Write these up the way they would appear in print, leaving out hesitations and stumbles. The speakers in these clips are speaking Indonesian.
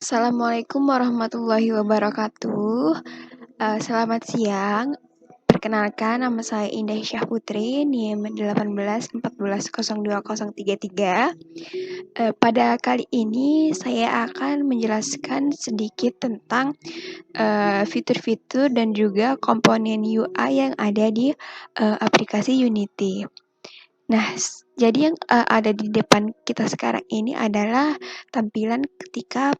Assalamualaikum warahmatullahi wabarakatuh. Selamat siang. Perkenalkan, nama saya Indah Syah Putri, NIM 1814402033. Pada kali ini saya akan menjelaskan sedikit tentang fitur-fitur dan juga komponen UI yang ada di aplikasi Unity. Nah, jadi yang ada di depan kita sekarang ini adalah tampilan ketika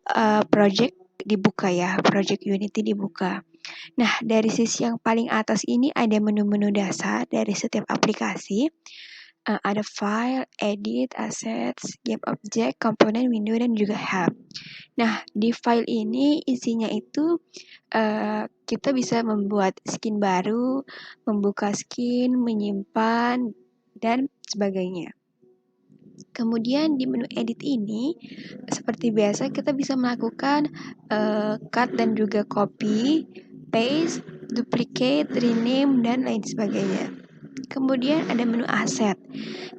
project dibuka ya, project Unity dibuka. Nah, dari sisi yang paling atas ini ada menu-menu dasar dari setiap aplikasi. Ada file, edit, assets, game object, komponen, window, dan juga help. Nah, di file ini isinya itu kita bisa membuat skin baru, membuka skin, menyimpan, dan sebagainya. Kemudian di menu edit ini, seperti biasa kita bisa melakukan cut dan juga copy, paste, duplicate, rename, dan lain sebagainya. Kemudian ada menu aset.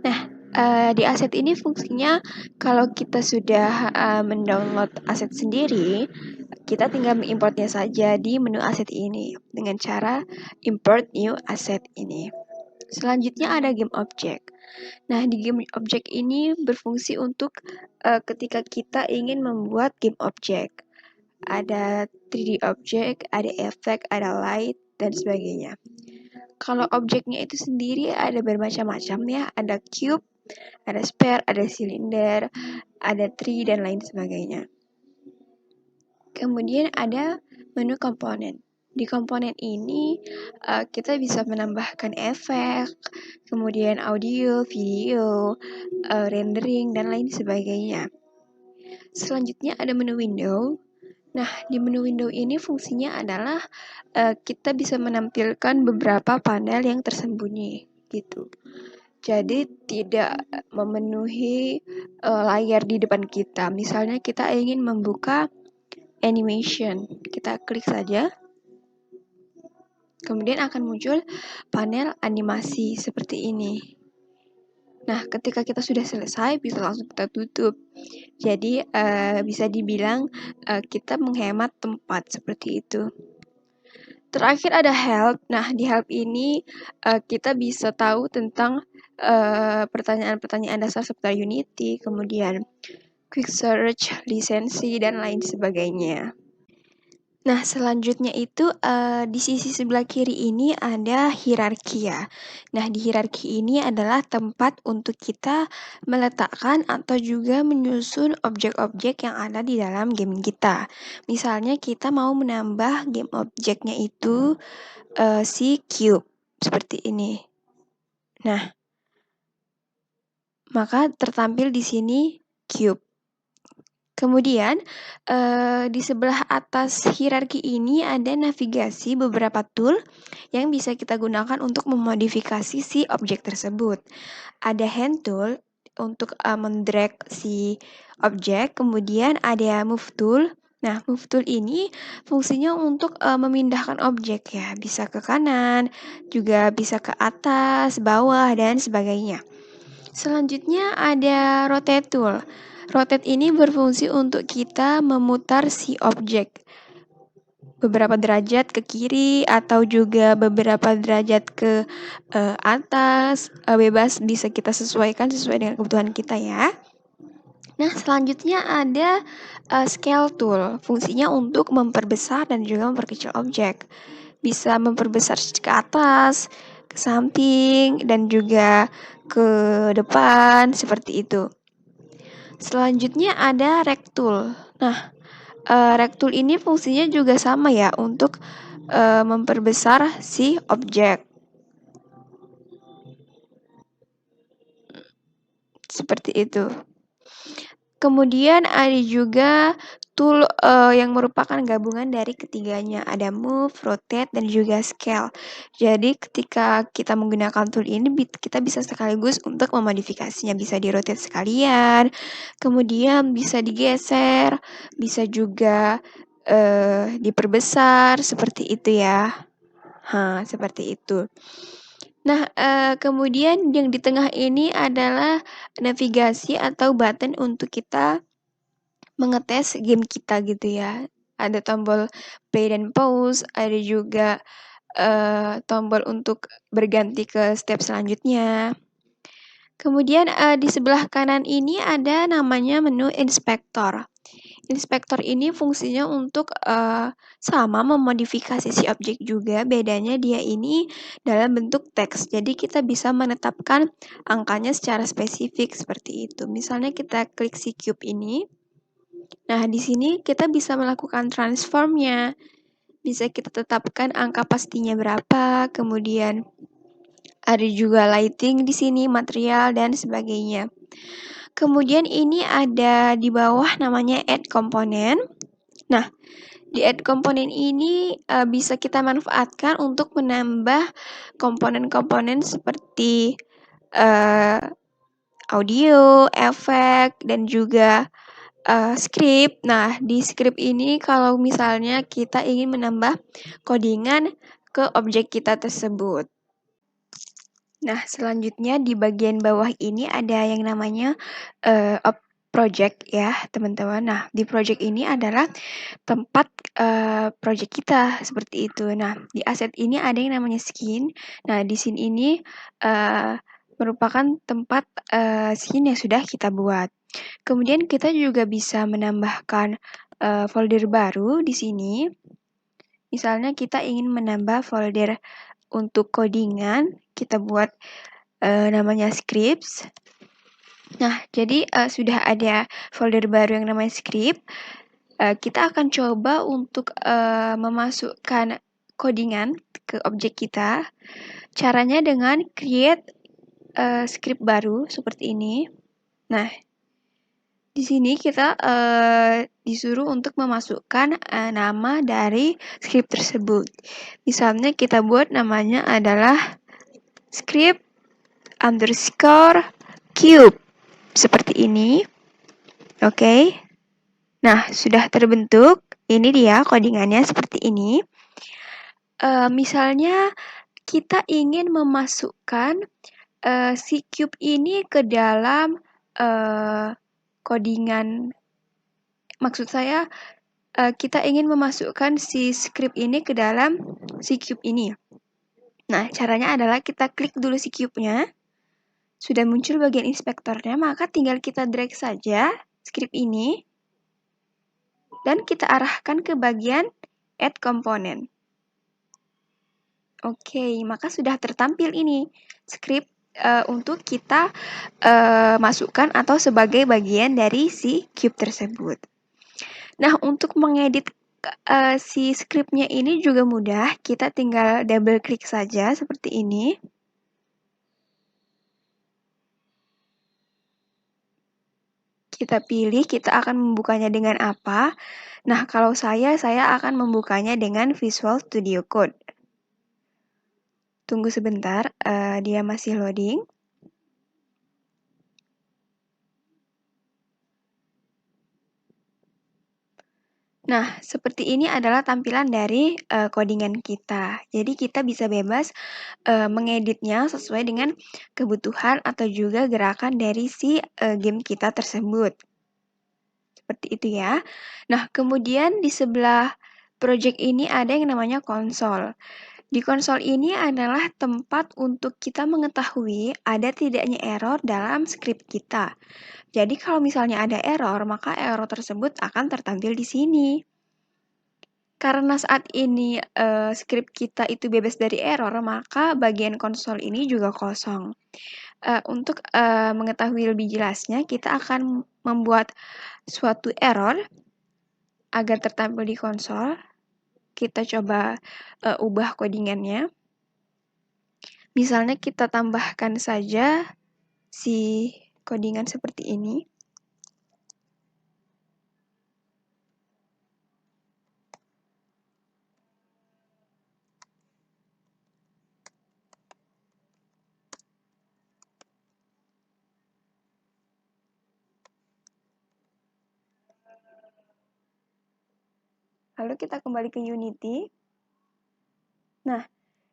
Nah, di aset ini fungsinya kalau kita sudah mendownload aset sendiri, kita tinggal mengimportnya saja di menu aset ini dengan cara import new asset ini. Selanjutnya ada game object. Nah, di game object ini berfungsi untuk ketika kita ingin membuat game object. Ada 3D object, ada efek, ada light, dan sebagainya. Kalau objeknya itu sendiri ada bermacam-macam ya. Ada cube, ada sphere, ada silinder, ada tree, dan lain sebagainya. Kemudian ada menu komponen. Di komponen ini kita bisa menambahkan efek, kemudian audio, video, rendering, dan lain sebagainya. Selanjutnya ada menu window. Nah, di menu window ini fungsinya adalah kita bisa menampilkan beberapa panel yang tersembunyi gitu. Jadi tidak memenuhi layar di depan kita. Misalnya kita ingin membuka animation, kita klik saja. Kemudian akan muncul panel animasi seperti ini. Nah, ketika kita sudah selesai, bisa langsung kita tutup. Jadi, bisa dibilang kita menghemat tempat seperti itu. Terakhir ada help. Nah, di help ini kita bisa tahu tentang pertanyaan-pertanyaan dasar seputar Unity, kemudian quick search, lisensi, dan lain sebagainya. Nah, selanjutnya itu di sisi sebelah kiri ini ada hierarki ya. Nah, di hierarki ini adalah tempat untuk kita meletakkan atau juga menyusun objek-objek yang ada di dalam game kita. Misalnya kita mau menambah game objeknya itu si cube seperti ini. Nah, maka tertampil di sini cube. Kemudian, di sebelah atas hierarki ini ada navigasi beberapa tool yang bisa kita gunakan untuk memodifikasi si objek tersebut. Ada hand tool untuk mendrag si objek, kemudian ada move tool. Nah, move tool ini fungsinya untuk memindahkan objek ya, bisa ke kanan, juga bisa ke atas, bawah, dan sebagainya. Selanjutnya ada rotate tool. Rotate ini berfungsi untuk kita memutar si objek beberapa derajat ke kiri atau juga beberapa derajat ke atas, bebas bisa kita sesuaikan sesuai dengan kebutuhan kita ya. Nah, selanjutnya ada scale tool. Fungsinya untuk memperbesar dan juga memperkecil objek. Bisa memperbesar ke atas, ke samping, dan juga ke depan seperti itu. Selanjutnya ada rect tool. Nah, rect tool ini fungsinya juga sama ya untuk memperbesar si objek. Seperti itu. Kemudian ada juga tool yang merupakan gabungan dari ketiganya. Ada move, rotate, dan juga scale. Jadi ketika kita menggunakan tool ini, kita bisa sekaligus untuk memodifikasinya. Bisa di-rotate sekalian, kemudian bisa digeser, bisa juga diperbesar, seperti itu ya. Seperti itu. Nah, kemudian yang di tengah ini adalah navigasi atau button untuk kita mengetes game kita gitu ya. Ada tombol play dan pause, ada juga tombol untuk berganti ke step selanjutnya. Kemudian di sebelah kanan ini ada namanya menu inspektor. Inspektor ini fungsinya untuk sama memodifikasi si objek juga, bedanya dia ini dalam bentuk teks. Jadi kita bisa menetapkan angkanya secara spesifik seperti itu. Misalnya kita klik si cube ini. Nah, di sini kita bisa melakukan transformnya. Bisa kita tetapkan angka pastinya berapa, kemudian ada juga lighting di sini, material dan sebagainya. Kemudian ini ada di bawah namanya add component. Nah, di add component ini bisa kita manfaatkan untuk menambah komponen-komponen seperti audio, efek, dan juga script. Nah, di script ini kalau misalnya kita ingin menambah codingan ke objek kita tersebut. Nah, selanjutnya di bagian bawah ini ada yang namanya project ya, teman-teman. Nah, di project ini adalah tempat project kita seperti itu. Nah, di aset ini ada yang namanya skin. Nah, di scene ini merupakan tempat skin yang sudah kita buat. Kemudian kita juga bisa menambahkan folder baru di sini. Misalnya kita ingin menambah folder untuk codingan, kita buat namanya scripts. Nah, jadi sudah ada folder baru yang namanya script. Kita akan coba untuk memasukkan codingan ke objek kita. Caranya dengan create script baru seperti ini. Nah, di sini kita disuruh untuk memasukkan nama dari script tersebut. Misalnya kita buat namanya adalah script underscore cube. Seperti ini. Oke. Nah, sudah terbentuk. Ini dia codingannya seperti ini. Misalnya kita ingin memasukkan si cube ini ke dalam codingan. Maksud saya kita ingin memasukkan si script ini ke dalam si cube ini. Nah, caranya adalah kita klik dulu si cube-nya. Sudah muncul bagian inspektornya, maka tinggal kita drag saja script ini dan kita arahkan ke bagian add component. Oke, maka sudah tertampil ini script untuk kita masukkan atau sebagai bagian dari si cube tersebut. Nah, untuk mengedit si scriptnya ini juga mudah. Kita tinggal double klik saja seperti ini. Kita pilih kita akan membukanya dengan apa. Nah, kalau saya akan membukanya dengan Visual Studio Code. Tunggu sebentar, dia masih loading. Nah, seperti ini adalah tampilan dari codingan kita. Jadi kita bisa bebas mengeditnya sesuai dengan kebutuhan atau juga gerakan dari si game kita tersebut. Seperti itu ya. Nah, kemudian di sebelah project ini ada yang namanya konsol. Di konsol ini adalah tempat untuk kita mengetahui ada tidaknya error dalam script kita. Jadi kalau misalnya ada error, maka error tersebut akan tertampil di sini. Karena saat ini script kita itu bebas dari error, maka bagian konsol ini juga kosong. Untuk mengetahui lebih jelasnya, kita akan membuat suatu error agar tertampil di konsol. Kita coba ubah codingannya. Misalnya kita tambahkan saja si codingan seperti ini. Lalu kita kembali ke Unity. Nah,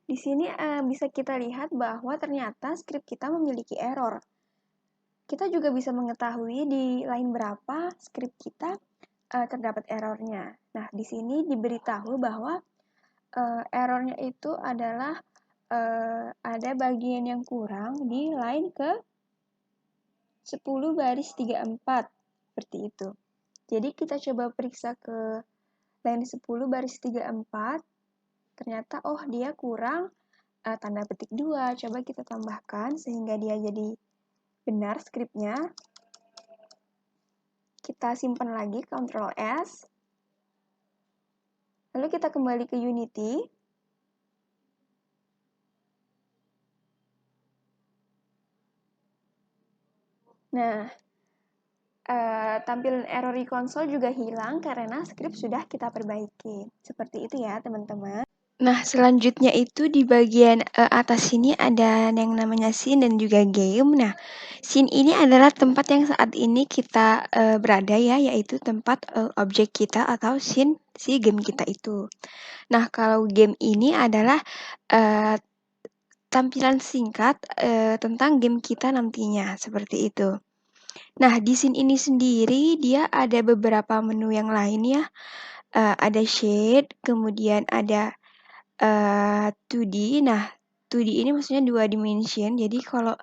di sini bisa kita lihat bahwa ternyata script kita memiliki error. Kita juga bisa mengetahui di line berapa script kita terdapat errornya. Nah, di sini diberitahu bahwa errornya itu adalah ada bagian yang kurang di line ke 10 baris 34, seperti itu. Jadi kita coba periksa ke line 10 baris 34, ternyata oh dia kurang tanda petik 2. Coba kita tambahkan sehingga dia jadi benar skripnya. Kita simpan lagi, Ctrl S. Lalu kita kembali ke Unity. Nah, tampilan error di konsol juga hilang karena script sudah kita perbaiki. Seperti itu ya, teman-teman. Nah, selanjutnya itu di bagian atas sini ada yang namanya scene dan juga game. Nah, scene ini adalah tempat yang saat ini kita berada ya, yaitu tempat objek kita atau scene si game kita itu. Nah, kalau game ini adalah tampilan singkat tentang game kita nantinya, seperti itu. Nah, di scene ini sendiri dia ada beberapa menu yang lain ya. Ada shade, kemudian ada 2D. Nah, 2D ini maksudnya 2 dimension. Jadi kalau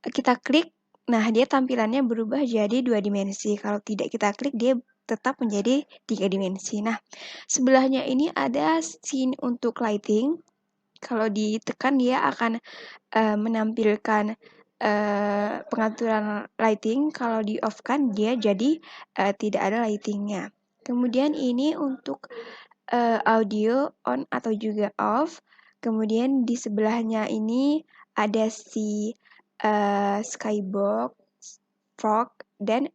kita klik, nah dia tampilannya berubah jadi 2 dimensi. Kalau tidak kita klik, dia tetap menjadi 3 dimensi. Nah, sebelahnya ini ada scene untuk lighting. Kalau ditekan dia akan menampilkan pengaturan lighting. Kalau di off kan dia jadi tidak ada lightingnya. Kemudian ini untuk audio on atau juga off. Kemudian di sebelahnya ini ada si skybox, fog, dan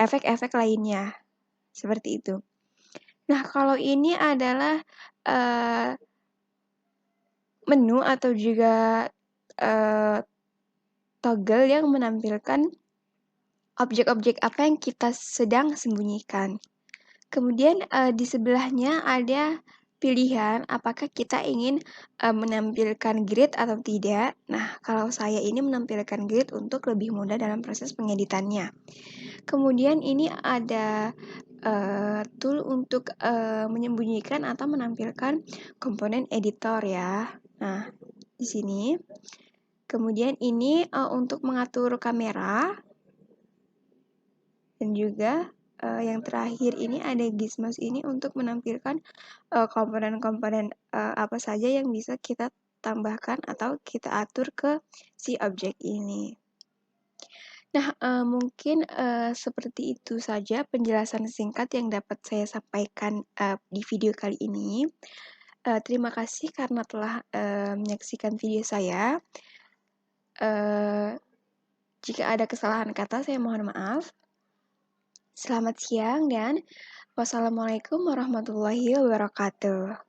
efek-efek lainnya. Seperti itu. Nah, kalau ini adalah menu atau juga toggle yang menampilkan objek-objek apa yang kita sedang sembunyikan. Kemudian di sebelahnya ada pilihan apakah kita ingin menampilkan grid atau tidak. Nah, kalau saya ini menampilkan grid untuk lebih mudah dalam proses pengeditannya. Kemudian ini ada tool untuk menyembunyikan atau menampilkan komponen editor ya. Nah, di sini. Kemudian ini untuk mengatur kamera. Dan juga yang terakhir ini ada gizmos ini untuk menampilkan komponen-komponen apa saja yang bisa kita tambahkan atau kita atur ke si objek ini. Nah, mungkin seperti itu saja penjelasan singkat yang dapat saya sampaikan di video kali ini. Terima kasih karena telah menyaksikan video saya. Jika ada kesalahan kata, saya mohon maaf. Selamat siang dan wassalamualaikum warahmatullahi wabarakatuh.